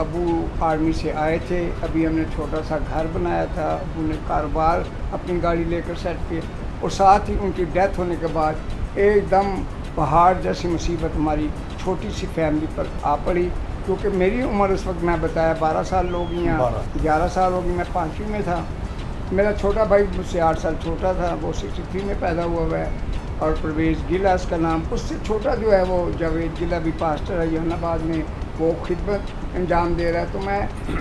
ابو army سے آئے تھے, ابھی ہم نے چھوٹا سا گھر بنایا تھا, ابو نے کاروبار اپنی گاڑی لے کر سیٹ کیا, اور ساتھ ہی ان کی ڈیتھ ہونے کے بعد ایک دم پہاڑ جیسی مصیبت ہماری چھوٹی سی فیملی پر آ پڑی, کیونکہ میری عمر اس وقت میں بتایا 12 سال ہو گئی ہیں, 11 سال ہو گئی, میں 5ویں میں تھا. میرا چھوٹا بھائی مجھ سے 8 سال چھوٹا تھا, وہ 63 میں پیدا ہوا ہے, اور پرویز گل ہے اس کا نام. اس سے چھوٹا جو ہے وہ جاوید گل بھی پاسٹر ہے جہان آباد میں, وہ خدمت انجام دے رہا ہے. تو میں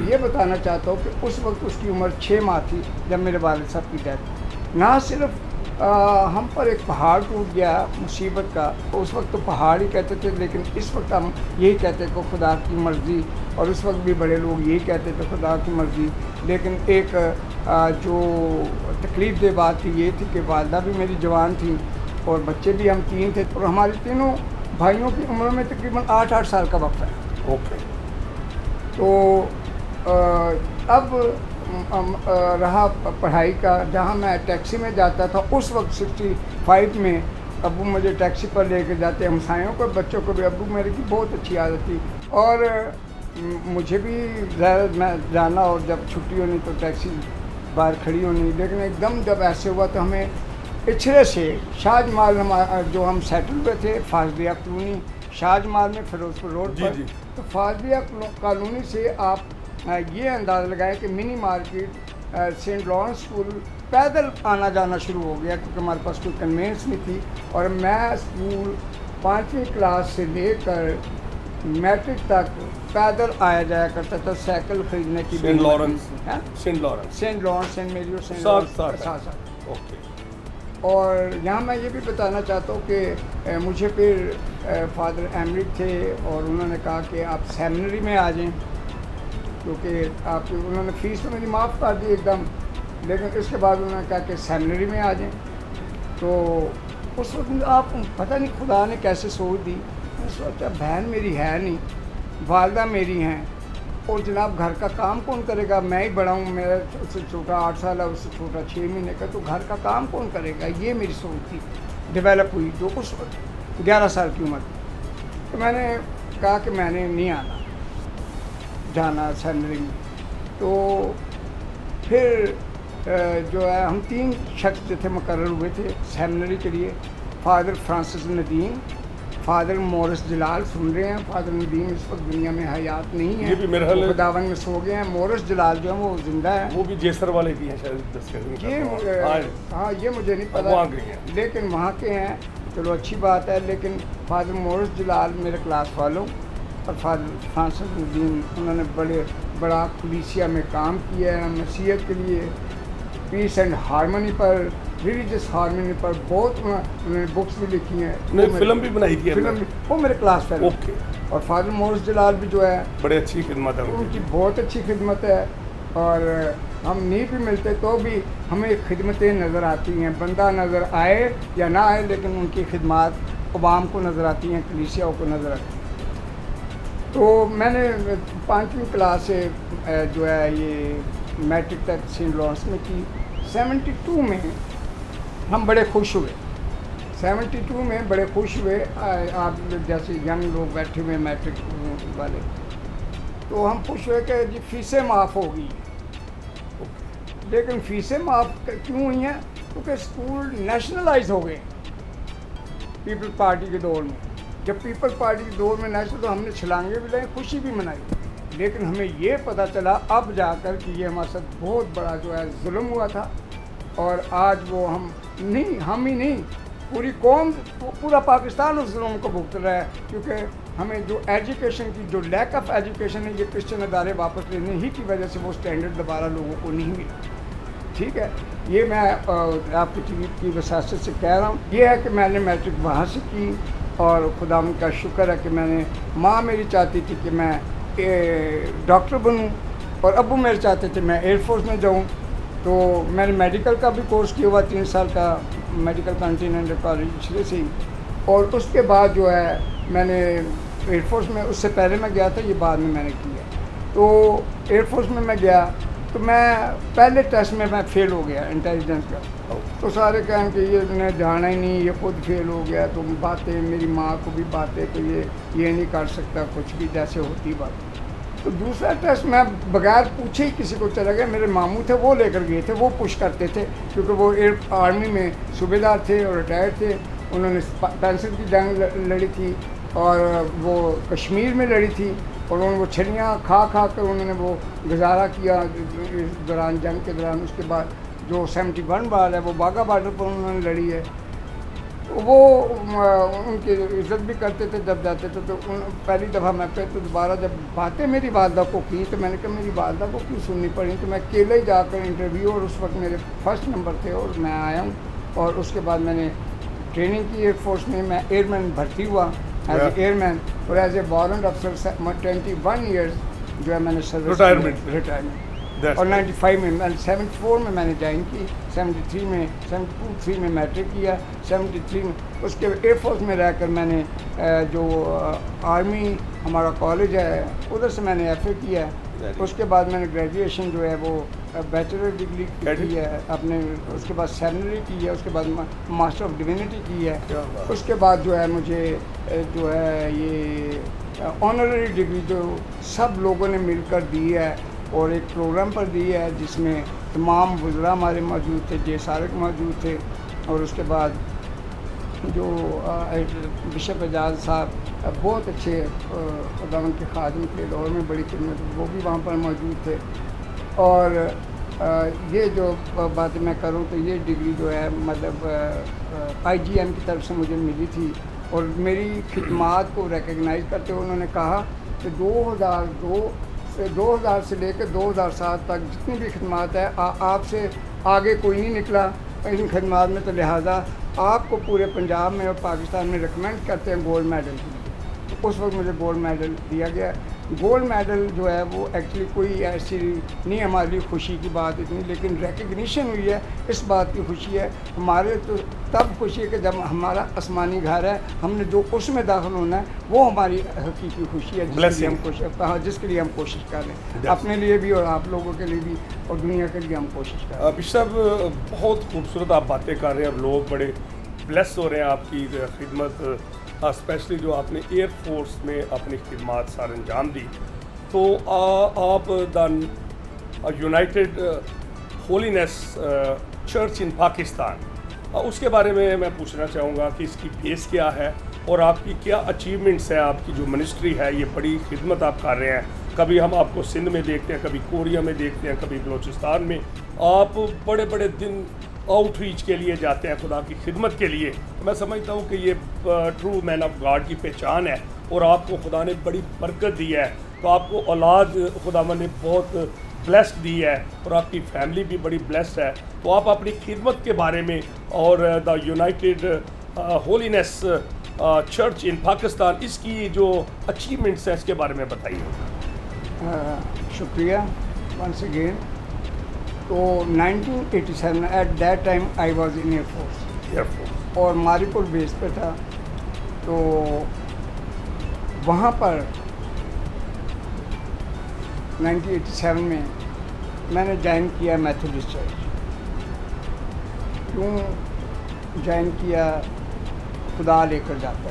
یہ بتانا چاہتا ہوں کہ اس وقت اس کی عمر 6 ماہ تھی جب میرے والد صاحب کی ڈیتھ. نہ صرف ہم پر ایک پہاڑ ٹوٹ گیا مصیبت کا, اس وقت تو پہاڑ ہی کہتے تھے, لیکن اس وقت ہم یہی کہتے کہ خدا کی مرضی, اور اس وقت بھی بڑے لوگ یہی کہتے تھے خدا کی مرضی. لیکن ایک جو تکلیف دہ بات تھی یہ تھی کہ والدہ بھی میری جوان تھی اور بچے بھی ہم 3 تھے, اور ہمارے تینوں بھائیوں کی عمر میں تقریباً 8-8 سال کا وقت ہے. اوکے. تو اب رہا پڑھائی کا, جہاں میں ٹیکسی میں جاتا تھا اس وقت 65 میں ابو مجھے ٹیکسی پر لے کے جاتے, ہمسایوں کو بچوں کو بھی. ابو میرے کی بہت اچھی عادت تھی, اور مجھے بھی میں جانا, اور جب چھٹی ہونی تو ٹیکسی باہر کھڑی ہونی. لیکن ایک دم جب ایسے ہوا تو ہمیں اچھرے سے شاہ جمال جو ہم سیٹل ہوئے تھے فاضلیہ کالونی شاہ جمال میں فیروز پور روڈ پر, تو فاضلیہ کالونی سے آپ یہ اندازہ لگائیں کہ mini market Saint Lawrence school پیدل آنا جانا شروع ہو گیا, کیونکہ ہمارے پاس کوئی کنوینس نہیں تھی. اور میں اسکول 5ویں کلاس سے لے کر میٹرک تک پیدل آیا جایا کرتا تھا, سائیکل خریدنے کی. Saint Lawrence Saint Lawrence Saint Mary اور سینٹ لارنس ساتھ. اوکے. اور یہاں میں یہ بھی بتانا چاہتا ہوں کہ مجھے پھر فادر ایمرک تھے, اور انہوں نے کہا کہ آپ سیمنری میں آ جائیں, کیونکہ آپ انہوں نے فیس تو میری معاف کر دی ایک دم, لیکن اس کے بعد انہوں نے کہا کہ سیمنری میں آ جائیں. تو اس وقت آپ پتہ نہیں خدا نے کیسے سوچ دی. میں سوچا بہن میری ہے نہیں, والدہ میری ہیں, اور جناب گھر کا کام کون کرے گا, میں ہی بڑا ہوں, میرا اس سے چھوٹا 8 سال ہے, اس سے چھوٹا 6 مہینے کا, تو گھر کا کام کون کرے گا. یہ میری سوچ تھی ڈیولپ ہوئی جو اس وقت 11 سال کی عمر. تو میں نے کہا کہ میں نے نہیں جانا سیمنری میں. تو پھر جو ہے ہم 3 شخص جو تھے مقرر ہوئے تھے سیمنری کے لیے. فادر فرانسس ندیم, فادر مورس جلال, سن رہے ہیں, فادر ندیم اس وقت دنیا میں حیات نہیں ہے, یہ بھی میرے خیال ہے خداون میں سو گئے ہیں. مورس جلال جو ہیں وہ زندہ ہے, وہ بھی جیسر والے کی ہیں شاید. ہاں یہ مجھے نہیں پتا, لیکن وہاں کے ہیں, چلو اچھی بات ہے. لیکن فادر مورس جلال میرے کلاس والوں, اور فادر فرانسس ندیم انہوں نے بڑا کلیسیا میں کام کیا ہے مسیحیت کے لیے. پیس اینڈ ہارمونی پر, ریلیجس ہارمونی پر بہت انہوں نے بکس بھی لکھی ہیں, فلم بھی بنائی تھی, وہ میرے کلاس فیلو. اوکے. اور فادر مورس جلال بھی جو ہے بڑے اچھی خدمت ہے, ان کی بہت اچھی خدمت ہے, اور ہم نہیں بھی ملتے تو بھی ہمیں خدمتیں نظر آتی ہیں. بندہ نظر آئے یا نہ آئے, لیکن ان کی خدمات عوام کو نظر آتی ہیں, کلیسیاؤں کو نظر آتی ہیں. تو میں نے 5ویں کلاس سے جو ہے یہ میٹرک تک سینٹ لارنس میں کی. 72 میں ہم بڑے خوش ہوئے, 72 میں بڑے خوش ہوئے. آپ جیسے ینگ لوگ بیٹھے ہوئے میٹرک والے, تو ہم خوش ہوئے کہ جی فیسیں معاف ہو گئی. لیکن فیسیں معاف کیوں ہوئی ہیں, کیونکہ اسکول نیشنلائز ہو گئے پیپل پارٹی کے دور میں. جب پیپل پارٹی کے دور میں نیشنل, تو ہم نے چھلانگیں بھی لائیں, خوشی بھی منائی. لیکن ہمیں یہ پتہ چلا اب جا کر کہ یہ ہمارے ساتھ بہت بڑا جو ہے ظلم ہوا تھا, اور آج وہ ہم ہی نہیں پوری قوم, پورا پاکستان اس ظلم کو بھگت رہا ہے. کیونکہ ہمیں جو ایجوکیشن کی جو لیک آف ایجوکیشن ہے, یہ کرسچن ادارے واپس لینے ہی کی وجہ سے وہ اسٹینڈرڈ دوبارہ لوگوں کو نہیں ملا. ٹھیک ہے, یہ میں آپ کی ٹی وی کی وساست سے کہہ رہا ہوں. یہ ہے کہ میں نے میٹرک وہاں سے کی, اور خدا ان کا شکر ہے کہ میں نے, ماں میری چاہتی تھی کہ میں ڈاکٹر بنوں, اور ابو میرے چاہتے تھے میں ایئر فورس میں جاؤں. تو میں نے میڈیکل کا بھی کورس کیا ہوا 3 سال کا, میڈیکل کنٹیننٹل کالج پچھلے سے ہی. اور اس کے بعد جو ہے میں نے ایئر فورس میں, اس سے پہلے میں گیا تھا, یہ بعد میں نے کیا. تو ایئر فورس میں گیا تو میں پہلے ٹیسٹ میں فیل ہو گیا انٹیلیجنس کا. تو سارے کہیں کہ یہ نے جانا ہی نہیں, یہ خود فیل ہو گیا. تو باتیں میری ماں کو بھی باتیں کہ یہ نہیں کر سکتا کچھ بھی, جیسے ہوتی بات. تو دوسرا ٹیسٹ میں بغیر پوچھے ہی کسی کو چلا گیا. میرے ماموں تھے, وہ لے کر گئے تھے, وہ پش کرتے تھے کیونکہ وہ آرمی میں صوبے دار تھے اور ریٹائرڈ تھے. انہوں نے پینسل کی جنگ لڑی تھی اور وہ کشمیر میں لڑی تھی, اور انہوں نے وہ چھڑیاں کھا کر انہوں نے وہ گزارا کیا اس دوران, جنگ کے دوران. اس کے بعد جو 71 بار ہے وہ باغا بارڈر پر انہوں نے لڑی ہے. وہ ان کی عزت بھی کرتے تھے جب جاتے تھے. تو پہلی دفعہ میں پھر تو دوبارہ جب باتیں میری والدہ کو کی تو میں نے کہا میری والدہ کو کیوں سننی پڑی, تو میں اکیلے ہی جا کر انٹرویو, اور اس وقت میرے فرسٹ نمبر تھے اور میں آیا ہوں. اور اس کے بعد میں نے ٹریننگ کی ایئر فورس میں بھرتی ہوا ایز اے ایئر مین, اور ایز اے وارنٹ افسر 21 ایئرس جو ہے میں نے سروس ریٹائرمنٹ. اور 95 میں 74 میں نے جوائن کی, 73 میں میٹرک کیا, 73 میں اس کے ایئر فورس میں رہ کر میں نے جو آرمی ہمارا کالج ہے ادھر سے میں نے ایف اے کیا ہے. اس کے بعد میں نے گریجویشن جو ہے وہ بیچلر ڈگری کی ہے اپنے, اس کے بعد سیمنری کی ہے, اس کے بعد ماسٹر آف ڈیوینٹی کی ہے. اس کے بعد جو ہے مجھے جو ہے یہ آنرری ڈگری جو سب لوگوں نے مل کر دی ہے اور ایک پروگرام پر دی ہے جس میں تمام وزراء ہمارے موجود تھے, جے سارک موجود تھے, اور اس کے بعد جو بشپ اعجاز صاحب بہت اچھے خداوند کے خادم تھے, لاہور میں بڑی خدمت, وہ بھی وہاں پر موجود تھے. اور یہ جو بات میں کروں تو یہ ڈگری جو ہے مطلب آئی جی ایم کی طرف سے مجھے ملی تھی, اور میری خدمات کو ریکگنائز کرتے ہوئے انہوں نے کہا کہ 2000 سے لے کے 2007 تک جتنی بھی خدمات ہے آپ سے آگے کوئی نہیں نکلا ان خدمات میں, تو لہٰذا آپ کو پورے پنجاب میں اور پاکستان میں ریکمینڈ کرتے ہیں گولڈ میڈل کے لیے. تو اس وقت مجھے گولڈ میڈل دیا گیا. گولڈ میڈل جو ہے وہ ایکچولی کوئی ایسی نہیں ہمارے لیے خوشی کی بات اتنی, لیکن ریکگنیشن ہوئی ہے, اس بات کی خوشی ہے. ہمارے تو تب خوشی ہے کہ جب ہمارا آسمانی گھر ہے, ہم نے جو اس میں داخل ہونا ہے وہ ہماری حقیقی خوشی ہے جس کے لیے ہم کوشش کر رہے ہیں, اپنے لیے بھی اور آپ لوگوں کے لیے بھی اور دنیا کے لیے ہم کوشش کر رہے ہیں. بشپ صاحب بہت خوبصورت آپ باتیں کر رہے ہیں, اور لوگ بڑے بلیس ہو رہے ہیں آپ کی خدمت, اسپیشلی جو آپ نے ایئر فورس میں اپنی خدمات سار انجام دی. تو آپ دا یونائٹڈ ہولینس چرچ ان پاکستان, اس کے بارے میں پوچھنا چاہوں گا کہ اس کی بیس کیا ہے اور آپ کی کیا اچیومنٹس ہیں. آپ کی جو منسٹری ہے یہ بڑی خدمت آپ کر رہے ہیں, کبھی ہم آپ کو سندھ میں دیکھتے ہیں, کبھی کوریا میں دیکھتے ہیں, کبھی بلوچستان میں. آپ بڑے بڑے دن آؤٹ ریچ کے لیے جاتے ہیں خدا کی خدمت کے لیے. میں سمجھتا ہوں کہ یہ ٹرو مین آف گاڈ کی پہچان ہے, اور آپ کو خدا نے بڑی برکت دی ہے. تو آپ کو اولاد خداوند نے بہت بلیسڈ دی ہے, اور آپ کی فیملی بھی بڑی بلیسڈ ہے. تو آپ اپنی خدمت کے بارے میں اور دا یونائٹڈ ہولینس چرچ ان پاکستان, اس کی جو اچیومنٹس ہیں اس کے بارے میں بتائیے. شکریہ ونس اگین. تو 1987 at that time I was in air force, اور ماری پور بیس پہ تھا. تو وہاں پر 1987 میں نے جوائن کیا میتھوڈسٹ چرچ. کیوں جوائن کیا؟ خدا لے کر جاتا ہے.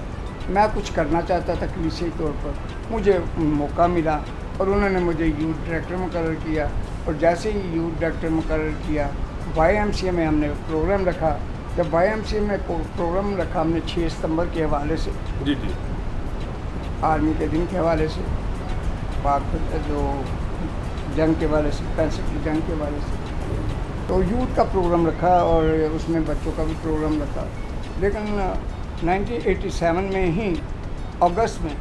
میں کچھ کرنا چاہتا تھا کلیسیائی طور پر, مجھے موقع ملا اور انہوں نے مجھے یوتھ ڈائریکٹر مقرر کیا. اور جیسے ہی یوتھ ڈائریکٹر مقرر کیا, وائی ایم سی اے میں ہم نے پروگرام رکھا. جب وائی ایم سی اے میں پروگرام رکھا ہم نے 6 ستمبر کے حوالے سے, جی آرمی کے دن کے حوالے سے, پاک جو جنگ کے حوالے سے, 65 کی جنگ کے حوالے سے, تو یوتھ کا پروگرام رکھا اور اس میں بچوں کا بھی پروگرام رکھا. لیکن 1987 میں ہی اگست میں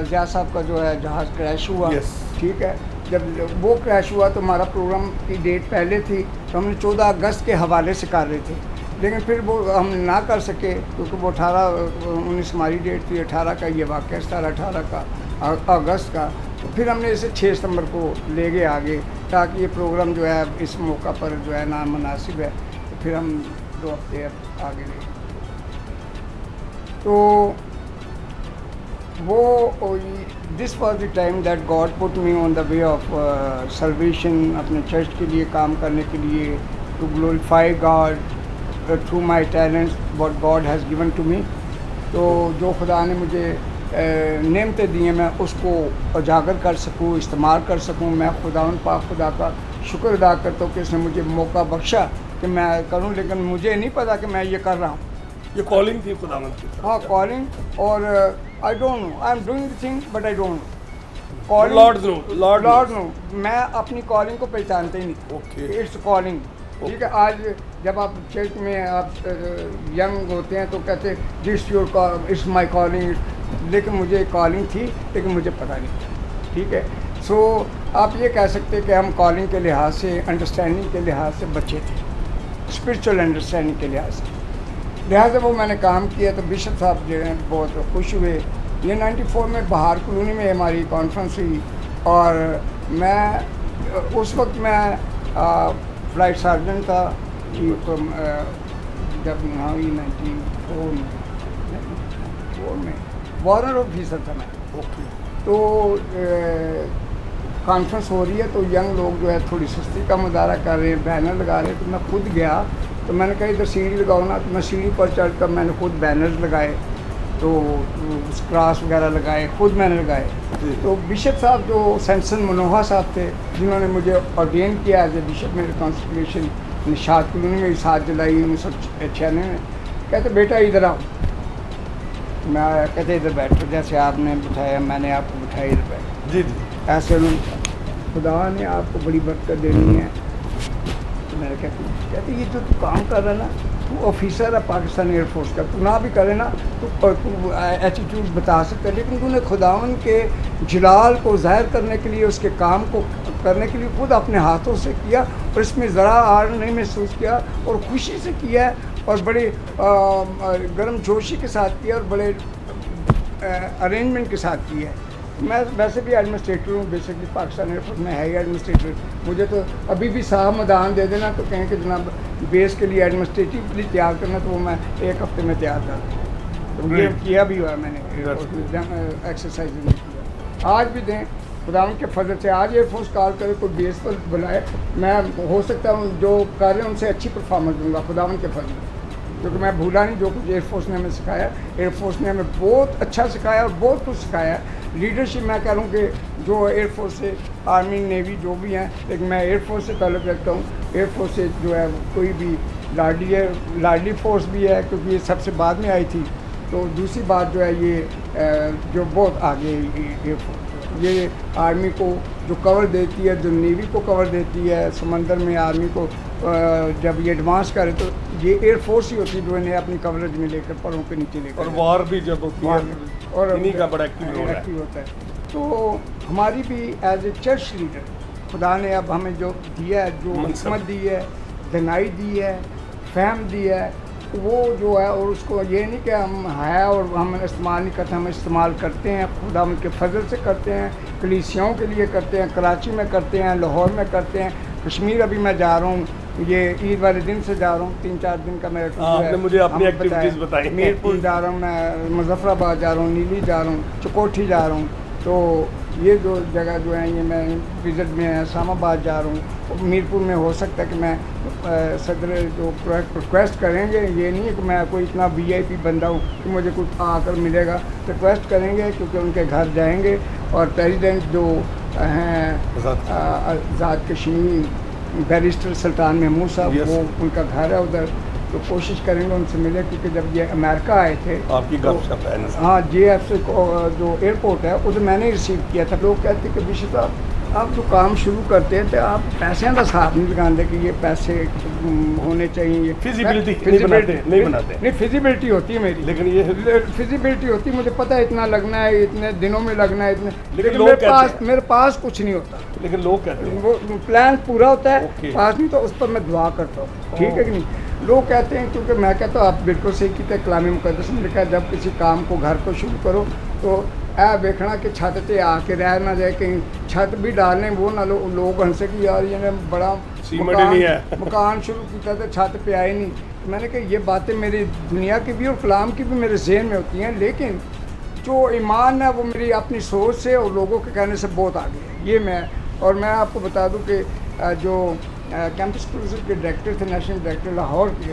ضیاء صاحب کا جو ہے جہاز کریش ہوا. ٹھیک ہے, جب وہ کریش ہوا تو ہمارا پروگرام کی ڈیٹ پہلے تھی, تو ہم نے 14 اگست کے حوالے سے کر رہے تھے. لیکن پھر وہ ہم نہ کر سکے کیونکہ وہ 19 ہماری ڈیٹ تھی, 18 کا یہ واقعہ, 18 کا اگست کا. تو پھر ہم نے اسے 6 ستمبر کو لے گئے آگے, تاکہ یہ پروگرام جو ہے اس موقع پر جو ہے نامناسب ہے, تو پھر ہم 2 ہفتے اب آگے لے گئے. تو وہ this was the time that God put me on the way of salvation, اپنے چرچ کے لیے کام کرنے کے لیے, to glorify God through my talents what God has given to me. تو جو خدا نے مجھے نعمتیں دی ہیں میں اس کو اجاگر کر سکوں، استعمال کر سکوں. میں پاک خدا کا شکر ادا کرتا ہوں کہ اس نے مجھے موقع بخشا کہ میں کروں، لیکن مجھے نہیں پتا کہ میں یہ کر رہا ہوں. یہ کالنگ تھی خداوند کی طرف ہاں سے. کالنگ، اور I don't know, I am doing the thing but I don't know. Lord know, میں اپنی کالنگ کو پہچانتا ہی نہیں تھا. Okay. It's calling. ٹھیک ہے. آج جب آپ چرچ میں آپ ینگ ہوتے ہیں تو کہتے ہیں this your it's my calling, لیکن مجھے کالنگ تھی لیکن مجھے پتہ نہیں تھا. ٹھیک ہے. سو آپ یہ کہہ سکتے ہیں کہ ہم کالنگ کے لحاظ سے، انڈرسٹینڈنگ کے لحاظ سے بچے تھے، اسپرچل انڈرسٹینڈنگ کے لحاظ سے. لہٰذا وہ میں نے کام کیا تو بشپ صاحب جو ہیں بہت خوش ہوئے. یہ 94 میں بہار کالونی میں ہماری کانفرنس ہوئی، اور میں اس وقت میں فلائٹ سارجنٹ تھا جب یہاں ہوئی 94 میں وارنر آفیسر تھا میں. تو کانفرنس ہو رہی ہے تو ینگ لوگ جو ہے تھوڑی سستی کا مظاہرہ کر رہے ہیں، بینر لگا رہے ہیں. تو میں خود گیا تو میں نے کہا ادھر سیڑھی لگاؤ نا، تو میں سیڑھی پر چڑھ کر میں نے خود بینرز لگائے، تو کراس وغیرہ لگائے، خود میں نے لگائے. تو بشپ صاحب جو سیمسن منوہا صاحب تھے جنہوں نے مجھے آرڈین کیا ایز اے بشپ میرے کانسیکریشن نشاط کالونی میں 7 جولائی 1996 میں، کہتے بیٹا ادھر آؤ. میں آیا، کہتے ادھر بیٹھو، جیسے آپ نے بٹھایا میں نے آپ کو بٹھایا ادھر بیٹھو. جی جی. ایسے انہوں نے خدا نے آپ کو بڑی برکت دینی ہے. میں نے کہتے یہ جو تو کام کر رہا ہے نا، تو آفیسر ہے پاکستان ایئر فورس کا، تو نہ بھی کرے نا تو ایٹیٹیوڈ بتا سکتا ہے، لیکن تو نے خداوند کے جلال کو ظاہر کرنے کے لیے، اس کے کام کو کرنے کے لیے خود اپنے ہاتھوں سے کیا، اور اس میں ذرا آڑ نہیں محسوس کیا، اور خوشی سے کیا ہے، اور بڑی گرم جوشی کے ساتھ کیا، اور بڑے ارینجمنٹ کے ساتھ کیا ہے. میں ویسے بھی ایڈمنسٹریٹر ہوں، بیسکلی پاکستان ایئر فورس میں ہے ہی ایڈمنسٹریٹر. مجھے تو ابھی بھی صاحب میدان دے دینا تو کہیں کہ جناب بیس کے لیے ایڈمنسٹریٹولی تیار کرنا، تو وہ میں 1 ہفتے میں تیار کر دوں. تو یہ کیا بھی ہوا ہے میں نے، ایکسرسائز نہیں کیا. آج بھی دیں خداوند کے فضل سے. آج ایئر فورس کال کرے کوئی بیس پر بلائے، میں ہو سکتا ہوں جو کر رہے ہیں ان سے اچھی پرفارمنس دوں گا خداوند کے فضل سے، کیونکہ میں بھولا نہیں جو کچھ ایئر فورس نے ہمیں سکھایا. ایئر فورس نے ہمیں بہت اچھا سکھایا اور بہت کچھ سکھایا ہے. لیڈرشپ میں کہہ رہا ہوں کہ جو ایئر فورس سے، آرمی نیوی جو بھی ہیں، لیکن میں ایئر فورس سے تعلق رکھتا ہوں. ایئر فورس سے جو ہے کوئی بھی لاڈلی فورس بھی ہے، کیونکہ یہ سب سے بعد میں آئی تھی. تو دوسری بات جو ہے یہ جو بہت آگے ایئر فورس، یہ آرمی کو جو کور دیتی ہے، جو نیوی کو کور دیتی ہے سمندر میں، آرمی کو جب یہ ایڈوانس کرے تو یہ ایئر فورس ہی ہوتی ہے جو انہیں اپنی کوریج میں لے کر پڑوں کے نیچے لے کر، اور وار بھی جب ہوتی ہے اور انہی کا بڑا ایکٹیو ہوتا ہے. تو ہماری بھی ایز اے چرچ لیڈر خدا نے اب ہمیں جو دیا ہے، جو حکمت دی ہے، دنائی دی ہے، فہم دی ہے، وہ جو ہے، اور اس کو یہ نہیں کہ ہم ہے اور ہم استعمال نہیں کرتے، ہم استعمال کرتے ہیں، خدا ان کے فضل سے کرتے ہیں، کلیسیوں کے لیے کرتے ہیں، کراچی میں کرتے ہیں، لاہور میں کرتے ہیں، کشمیر ابھی میں جا رہا ہوں، یہ عید والے دن سے جا رہا ہوں، 3-4 دن کا میرا ٹور ہے. مجھے اپنی ایکٹیویٹیز بتائی. میرپور جا رہا ہوں میں، مظفر آباد جا رہا ہوں، نیلی جا رہا ہوں، چکوٹھی جا رہا ہوں. تو یہ جو جگہ جو ہیں یہ میں وزٹ میں اسلام آباد جا رہا ہوں. میرپور میں ہو سکتا ہے کہ میں صدر جو ریکویسٹ کریں گے، یہ نہیں ہے کہ میں کوئی اتنا VIP بندہ ہوں کہ مجھے کچھ آ کر ملے گا، ریکویسٹ کریں گے کیونکہ ان کے گھر جائیں گے. اور پریزیڈنٹ جو ہیں ذات کشمیر بیرسٹر سلطان محمود صاحب، وہ ان کا گھر ہے ادھر، تو کوشش کریں گے ان سے ملے، کیونکہ جب یہ امریکہ آئے تھے آپ کی گپ شپ ہے. ہاں JF سے جو ایئرپورٹ ہے ادھر میں نے ریسیو کیا تھا. لوگ کہتے کہ بشپ صاحب آپ جو کام شروع کرتے ہیں تو آپ پیسے کا حساب نہیں لگاتے کہ یہ پیسے ہونے چاہیے. فیزیبلٹی نہیں بناتے. نہیں فیزیبلٹی ہوتی ہے میری، لیکن یہ فیزیبلٹی ہوتی ہے، مجھے پتہ ہے اتنا لگنا ہے، اتنے دنوں میں لگنا ہے، اتنے، لیکن میرے پاس کچھ نہیں ہوتا. لیکن لوگ کہتے ہیں وہ پلان پورا ہوتا ہے، پاس نہیں تو اس پر میں دعا کرتا ہوں. ٹھیک ہے کہ نہیں. لوگ کہتے ہیں، کیونکہ میں کہتا ہوں آپ بالکل صحیح کیتے، کلام مقدس میں لکھا ہے جب کسی کام کو گھر کو شروع کرو تو اے دیکھنا کہ چھت پہ آ کے رہ نہ جائے، کہیں چھت بھی ڈالنے وہ نہ لوگ ہنسے کہ یار یہ نے بڑا مکان شروع کیا تھا چھت پہ آئے نہیں. میں نے کہا یہ باتیں میری دنیا کی بھی اور کلام کی بھی میرے ذہن میں ہوتی ہیں، لیکن جو ایمان ہے وہ میری اپنی سوچ سے اور لوگوں کے کہنے سے بہت آگے ہے. یہ میں، اور میں آپ کو بتا دوں کہ جو کیمپس ٹورزم کے ڈائریکٹر تھے، نیشنل ڈائریکٹر لاہور کے،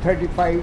35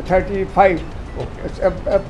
35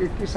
21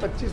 25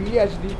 PhD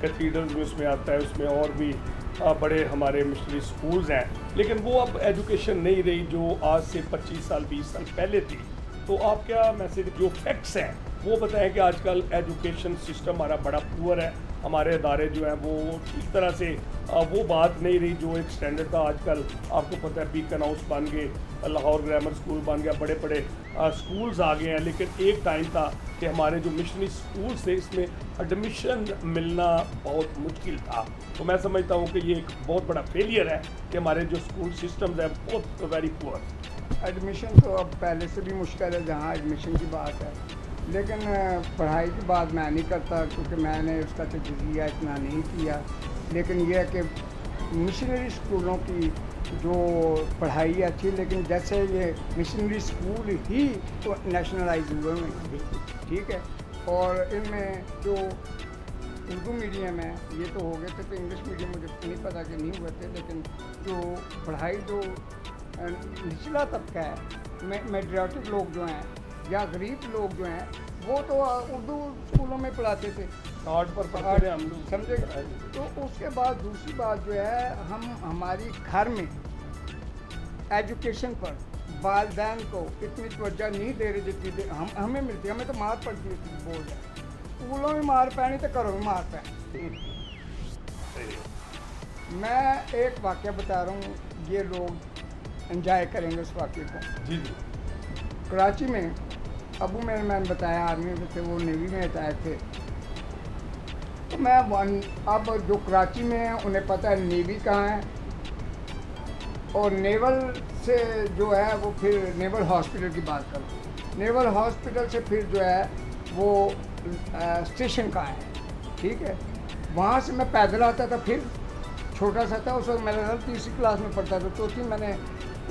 کیتھیڈرلز میں اس میں آتا ہے, اس میں اور بھی بڑے ہمارے مشنری سکولز ہیں, لیکن وہ اب ایجوکیشن نہیں رہی جو آج سے 25 سال 20 سال پہلے تھی. تو آپ کیا میسیج, جو فیکٹس ہیں وہ بتائیں کہ آج کل ایجوکیشن سسٹم ہمارا بڑا پور ہے, ہمارے ادارے جو ہیں وہ اس طرح سے وہ بات نہیں رہی جو ایک سٹینڈرڈ تھا. آج کل آپ کو پتہ ہے بیکن ہاؤس بن گئے, لاہور گرامر اسکول بن گیا, بڑے بڑے اسکولز آ گئے ہیں, لیکن ایک ٹائم تھا کہ ہمارے جو مشنری اسکولس تھے اس میں ایڈمیشن ملنا بہت مشکل تھا. تو میں سمجھتا ہوں کہ یہ ایک بہت بڑا فیلئر ہے کہ ہمارے جو اسکول سسٹمز ہیں بہت ویری پور. ایڈمیشن تو اب پہلے سے بھی مشکل ہے جہاں ایڈمیشن کی بات ہے, لیکن پڑھائی کی بات میں نہیں کرتا کیونکہ میں نے اس کا تجزیہ اتنا نہیں کیا. لیکن یہ ہے کہ مشنری اسکولوں کی جو پڑھائی اچھی, لیکن جیسے یہ مشنری اسکول ہی تو نیشنلائز ہوئے ہیں, ٹھیک ہے, اور ان میں جو اردو میڈیم ہے یہ تو ہو گئے تھے, تو انگلش میڈیم مجھے نہیں پتہ کہ نہیں ہوئے تھے. لیکن جو پڑھائی جو نچلا طبقہ ہے, میجورٹی لوگ جو ہیں یا غریب لوگ جو ہیں وہ تو اردو اسکولوں میں پڑھاتے تھے, آرٹ پر پڑھتے ہیں ہم لوگ, سمجھے. تو اس کے بعد دوسری بات جو ہے, ہماری گھر میں ایجوکیشن پر والدین کو اتنی توجہ نہیں دے رہے جتنی ہمیں ملتی. ہمیں تو مار پڑتی ہے بول ہے, اسکولوں میں مار پینی تو کرو میں مار پینی. میں ایک واقعہ بتا رہا ہوں, یہ لوگ انجوائے کریں گے اس واقعے کو. جی جی. کراچی میں ابو میں نے بتایا آرمی میں تھے, وہ نیوی میں ریٹائر تھے. تو میں اب جو کراچی میں ہیں انہیں پتہ ہے نیوی کہاں ہے, اور نیول سے جو ہے وہ پھر نیول ہاسپٹل کی بات کرو, نیول ہاسپٹل سے پھر جو ہے وہ اسٹیشن کہاں ہے, ٹھیک ہے. وہاں سے میں پیدل آتا تھا, پھر چھوٹا سا تھا اس وقت, میرا گھر تیسری کلاس میں پڑھتا تھا.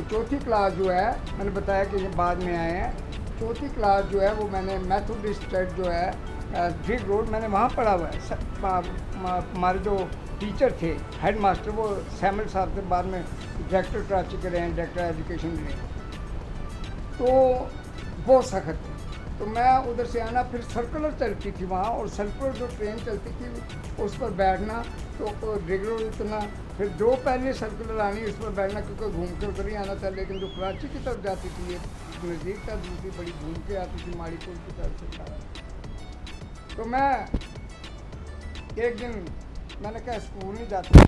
چوتھی کلاس جو ہے میں نے بتایا کہ یہ بعد میں آئے ہیں. چوتھی کلاس جو ہے وہ میں نے میتھوڈسٹ چرچ جو ہے ڈرگ روڈ, میں نے وہاں پڑھا ہوا ہے. ہمارے جو ٹیچر تھے ہیڈ ماسٹر وہ سیمل صاحب تھے, بعد میں ڈائریکٹر کراچی کے رہے ہیں, ڈائریکٹر ایجوکیشن کے رہے. تو بہت سخت تھے. تو میں ادھر سے آنا, پھر سرکلر چلتی تھی وہاں, اور سرکلر جو ٹرین چلتی تھی اس پر بیٹھنا, تو ڈرگ روڈ اتنا, پھر 2 پہلے سرکلر آنی اس پر بیٹھنا, کیونکہ گھوم کے ادھر ہی آنا تھا. لیکن جو کراچی کی طرف جاتی تھی یہ نزدیک تھا, دوسری بڑی گھوم کے آتی تھی ماڑی پور کی طرف سے. تو میں ایک دن میں نے کہا اسکول نہیں جاتا,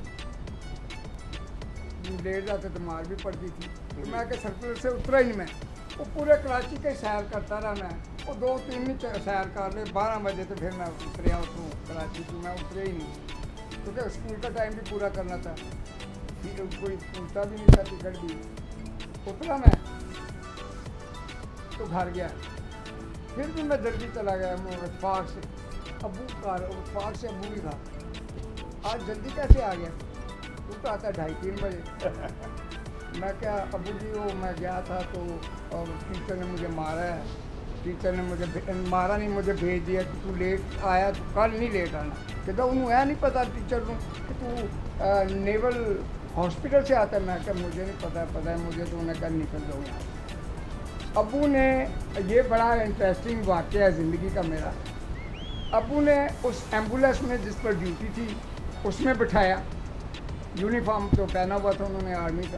لیٹ جاتے تو مار بھی پڑتی تھی. تو میں کہ سرکلر سے اترا ہی نہیں, میں وہ پورے کراچی کا ہی سیر کرتا رہا. میں وہ 2-3 ہی سیر کر لے, 12 بجے تو پھر میں اتریا اتروں کراچی کی. میں اترے ہی نہیں کیونکہ اسکول کا ٹائم بھی پورا کرنا تھا, کوئی پوچھتا بھی نہیں تھا, ٹکٹ بھی. اترا میں تو گھر گیا, پھر بھی میں جلدی چلا گیا اتفاق سے. اتفاق سے ابو بھی تھا, آج جلدی کیسے آ گیا؟ وہ تو آتا 2:30-3 بجے. میں کیا ابو جی وہ میں گیا تھا تو ٹیچر نے مجھے مارا ہے, ٹیچر نے مجھے مارا نہیں, مجھے بھیج دیا کہ تو لیٹ آیا تو کل نہیں لیٹ آنا. کہ انہوں ہے نہیں پتا ٹیچر کو کہ تو نیول ہاسپٹل سے آتا ہے. میں کہا مجھے نہیں پتہ ہے مجھے, تو انہیں کل نکل جاؤں یہاں. ابو نے, یہ بڑا انٹرسٹنگ واقعہ ہے زندگی کا میرا, ابو نے اس ایمبولینس میں جس پر ڈیوٹی تھی اس میں بٹھایا, یونیفارم تو پہنا ہوا تھا انہوں نے آرمی کا,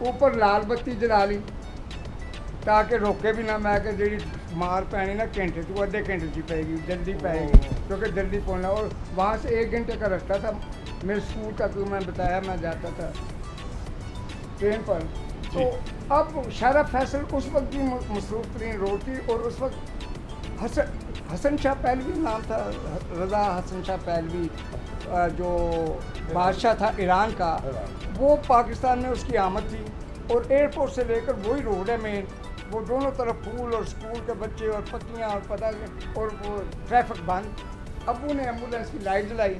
اوپر لال بتی جلا لی تاکہ روکے بھی نہ. میں کہ جی مار پینی نا گھنٹے تو آدھے گھنٹے کی پائے گی, جلدی پائے گی کیونکہ جلدی پہنچنا. اور وہاں سے 1 گھنٹے کا رستہ تھا میرے اسکول کا, تو میں بتایا میں جاتا تھا ٹرین پر. تو اب شارع فیصل اس وقت بھی مصروف ترین روڈ تھی, اور اس وقت حسن شاہ پہلوی نام تھا, رضا حسن شاہ پہلوی جو بادشاہ تھا ایران کا, وہ پاکستان میں اس کی آمد تھی. اور ایئرپورٹ سے لے کر وہی روڈ ہے مین, وہ دونوں طرف پھول اور اسکول کے بچے اور پتیاں اور پتہ, اور وہ ٹریفک بند. ابو نے ایمبولینس کی لائٹ جلائی,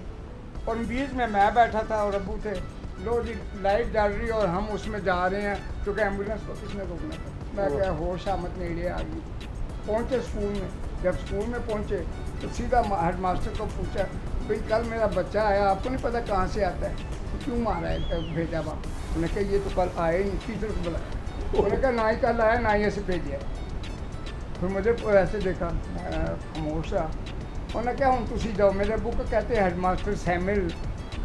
اور بیچ میں بیٹھا تھا اور ابو تھے. لو جی لائٹ جل رہی اور ہم اس میں جا رہے ہیں, کیونکہ ایمبولینس کو کس نے روکنا تھا. میں کہا ہوش آمد نے ایڑے آ گئی. پہنچے اسکول میں, جب اسکول میں پہنچے تو سیدھا ہیڈ ماسٹر کو پوچھا, بھائی کل میرا بچہ آیا, آپ کو نہیں پتہ کہاں سے آتا ہے, کیوں مارا ہے بھیجا باپ. انہوں نے کہا یہ تو کل آئے ہی نہیں, ٹیچر کو بلایا. انہوں نے کہا نہ ہی کل آیا نہ ہی ایسے بھیجا ہے. پھر مجھے ایسے دیکھا, خاموش رہا. انہوں نے کہا ہوں تسی جاؤ. میرے ابو کو کہتے ہیں ہیڈ ماسٹر سیمل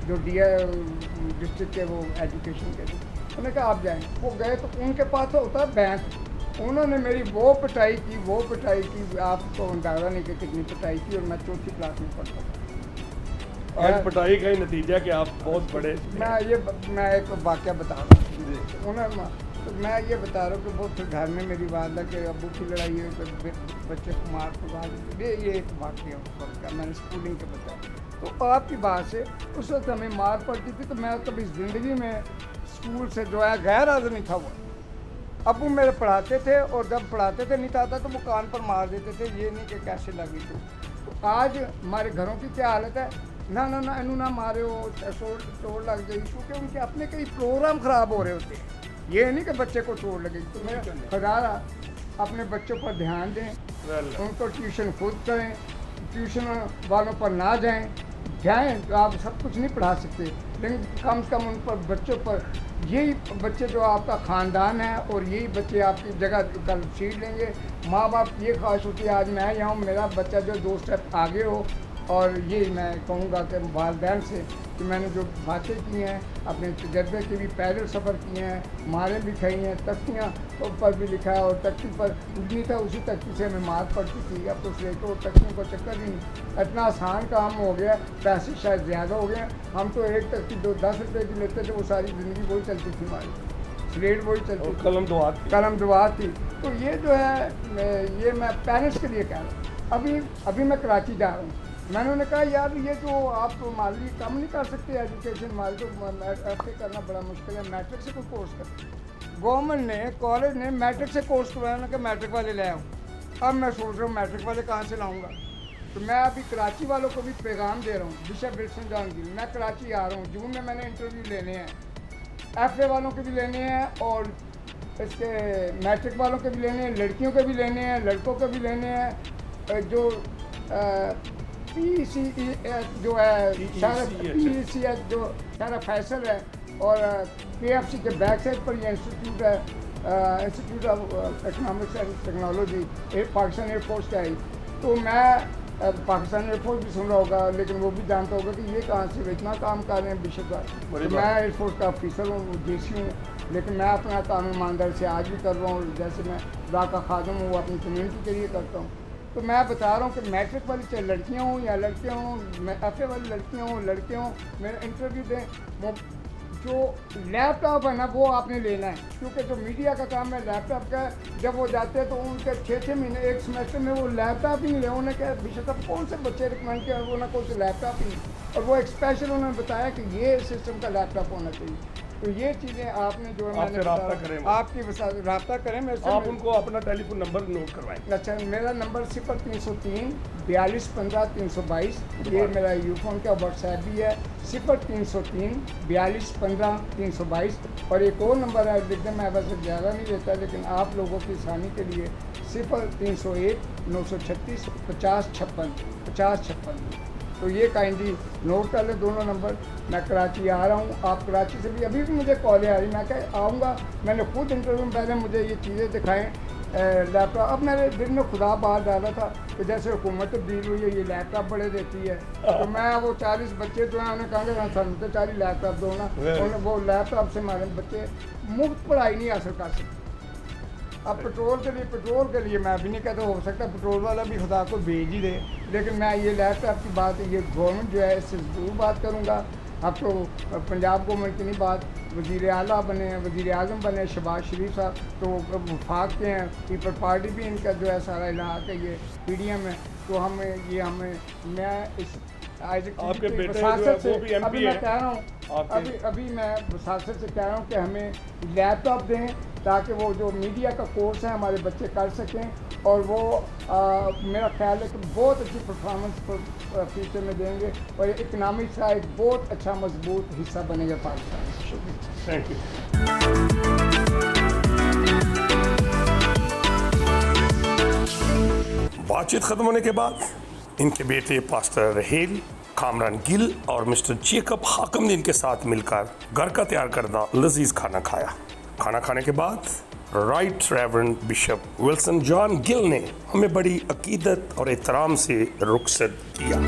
جو ڈسٹرکٹ کے وہ ایجوکیشن کے تھے. انہوں نے کہا آپ جائیں. وہ گئے تو ان کے پاس ہوتا ہے بینک. انہوں نے میری وہ پٹائی کی آپ کو اندازہ نہیں کہ کتنی پٹائی کی, اور میں 4تھی کلاس میں پڑھتا تھا. اور پٹائی کا ہی نتیجہ کہ آپ بہت بڑے. میں ایک واقعہ بتا رہا ہوں. میں یہ بتا رہا ہوں کہ وہ پھر گھر میں میری والدہ کے ابو کی لڑائی ہوئی تو بچے کو مار تو بعد یہ ایک واقعہ اس وقت کا میں نے اسکولنگ کے بتایا. تو آپ کی بات سے اس وقت ہمیں مار پڑتی تھی تو میں کبھی زندگی میں اسکول سے جو ہے غیر حاضر نہیں تھا. وہ ابو میرے پڑھاتے تھے اور جب پڑھاتے تھے نہیں آتا تو وہ کان پر مار دیتے تھے, یہ نہیں کہ کیسے لگی. تو آج ہمارے گھروں کی کیا حالت ہے, نہ مارے ہو چوٹ لگ جائے, کیونکہ ان کے اپنے کئی پروگرام خراب ہو رہے ہوتے ہیں. یہ نہیں کہ بچے کو چوٹ لگے. تو میں خدا اپنے بچوں پر دھیان دیں, ان کو ٹیوشن خود کریں, ٹیوشن والوں پر نہ جائیں تو آپ سب کچھ نہیں پڑھا سکتے, لیکن کم سے کم ان پر بچوں پر یہی بچے جو آپ کا خاندان ہے اور یہی بچے آپ کی جگہ کل سیٹ لیں گے. ماں باپ یہ خواہش ہوتی ہے آج میں یہاں ہوں, میرا بچہ جو 2 اسٹیپ آگے ہو. اور یہی میں کہوں گا کہ والدین سے کہ میں نے جو باتیں کی ہیں اپنے تجربے کے بھی پیدل سفر کیے ہیں, ماریں بھی کھائی ہیں, تختیاں پر بھی لکھا ہے, اور تختی پر نہیں تھا اسی تختی سے ہمیں مار پڑتی تھی. اب تو سلیٹوں اور تختیوں کا چکر ہی نہیں, اتنا آسان کام ہو گیا, پیسے شاید زیادہ ہو گئے ہیں. ہم تو ایک تختی 10 روپے کی لیتے تھے, وہ ساری زندگی وہی چلتی تھی ہماری, سلیٹ وہی چلتی تھی, قلم دعات تھی. تو یہ جو ہے یہ میں پیرنٹس کے لیے کہہ رہا ہوں. ابھی میں کراچی جا رہا ہوں. میں نے کہا یار یہ جو آپ تو مالی کم نہیں کر سکتے, ایجوکیشن مالی تو ایف اے کرنا بڑا مشکل ہے, میٹرک سے کوئی کورس کرتے. گورنمنٹ نے کالج نے میٹرک سے کورس کروایا کہ میٹرک والے لے آؤں. اب میں سوچ رہا ہوں میٹرک والے کہاں سے لاؤں گا. تو میں ابھی کراچی والوں کو بھی پیغام دے رہا ہوں, بشپ ولسن جان کی, میں کراچی آ رہا ہوں. جون میں نے انٹرویو لینے ہیں, ایف اے والوں کے بھی لینے ہیں اور اس کے میٹرک والوں کے بھی لینے ہیں, لڑکیوں کے بھی لینے ہیں, لڑکوں کے بھی لینے ہیں. جو پی سی ایس جو ہے PEC جو شارع فیصل ہے, اور KFC کے بیک سائڈ پر یہ انسٹیٹیوٹ ہے, institute of economics and technology, Pakistan air force کا ہے. تو میں پاکستان ایئر فورس بھی سن رہا ہوگا, لیکن وہ بھی جانتا ہوگا کہ یہ کہاں سے اتنا کام کر رہے ہیں بشپ صاحب. میں ایئر فورس کا آفیسر ہوں, JC ہوں, لیکن میں اپنا کام ایمانداری سے آج بھی کر رہا ہوں. جیسے میں خدا کا خادم ہوں, وہ اپنی کمیونٹی کے لیے کرتا ہوں. تو میں بتا رہا ہوں کہ میٹرک والی چاہے لڑکیاں ہوں یا لڑکے ہوں, ایف اے والی لڑکیاں ہوں لڑکے ہوں, میرا انٹرویو دیں. وہ جو لیپ ٹاپ ہے نا وہ آپ نے لینا ہے, کیونکہ جو میڈیا کا کام ہے لیپ ٹاپ کا, جب وہ جاتے ہیں تو ان کے 6 مہینے ایک سمیسٹر میں وہ لیپ ٹاپ ہی نہیں لے. انہوں نے کہا بشپ صاحب کون سے بچے ریکمینڈ کیا, وہ نہ کون سے لیپ ٹاپ ہی نہیں. اور وہ ایک اسپیشل انہوں نے بتایا کہ یہ سسٹم کا لیپ ٹاپ ہونا چاہیے. تو یہ چیزیں آپ نے جو ہے آپ کی رابطہ کریں. آپ ان کو اپنا ٹیلی فون نمبر نوٹ کروائیں. اچھا, میرا نمبر 0303 42 15 322, یہ میرا یو فون کا واٹس ایپ بھی ہے 0303 42 15 322. اور ایک اور نمبر ہے لکھ دیں, میں ویسے زیادہ نہیں دیتا لیکن آپ لوگوں کی آسانی کے لیے 0301 936 50 56. تو یہ کائنڈلی نوٹ کر لیں دونوں نمبر. میں کراچی آ رہا ہوں, آپ کراچی سے بھی ابھی مجھے کالیں آ رہی, میں کہ آؤں گا. میں نے خود انٹرویو میں پہلے مجھے یہ چیزیں دکھائیں لیپ ٹاپ. اب میرے دل میں خدا بات ڈالا تھا کہ جیسے حکومت تبدیل ہوئی ہے, یہ لیپ ٹاپ بڑے دیتی ہے. تو میں وہ 40 بچے جو ہیں انہوں نے کہا کہ سر مجھے 40 لیپ ٹاپ دو نا. وہ لیپ ٹاپ سے ہمارے بچے مفت پڑھائی نہیں حاصل کر سکتے. اب پٹرول کے لیے میں ابھی نہیں کہتا, ہو سکتا پٹرول والا بھی خدا کو بھیج ہی دے, لیکن میں یہ لیپ ٹاپ کی بات ہے, یہ گورنمنٹ جو ہے اس سے ضرور بات کروں گا. اب تو پنجاب گورنمنٹ کی نہیں بات, وزیر اعلیٰ بنے ہیں, وزیر اعظم بنے شہباز شریف صاحب, تو وفاق کے ہیں, پیپل پارٹی بھی ان کا جو ہے سارا علاقہ یہ PDM ہے. تو میں اس وساست سے ابھی میں کہہ رہا ہوں, ابھی میں وساست سے کہہ رہا ہوں کہ ہمیں لیپ ٹاپ دیں تاکہ وہ جو میڈیا کا کورس ہے ہمارے بچے کر سکیں. اور وہ میرا خیال ہے کہ بہت اچھی پرفارمنس فیوچر میں دیں گے, اور اکنامکس کا ایک بہت اچھا مضبوط حصہ بنے گا پاکستان. شکریہ, تھینک یو. بات چیت ختم ہونے کے بعد ان کے بیٹے پاسٹر رحیل, کامران گل اور مسٹر جیکب حاکم نے ان کے ساتھ مل کر گھر کا تیار کردہ لذیذ کھانا کھایا. کھانا کھانے کے بعد رائٹ ریورنڈ بشپ ولسن جان گل نے ہمیں بڑی عقیدت اور احترام سے رخصت کیا.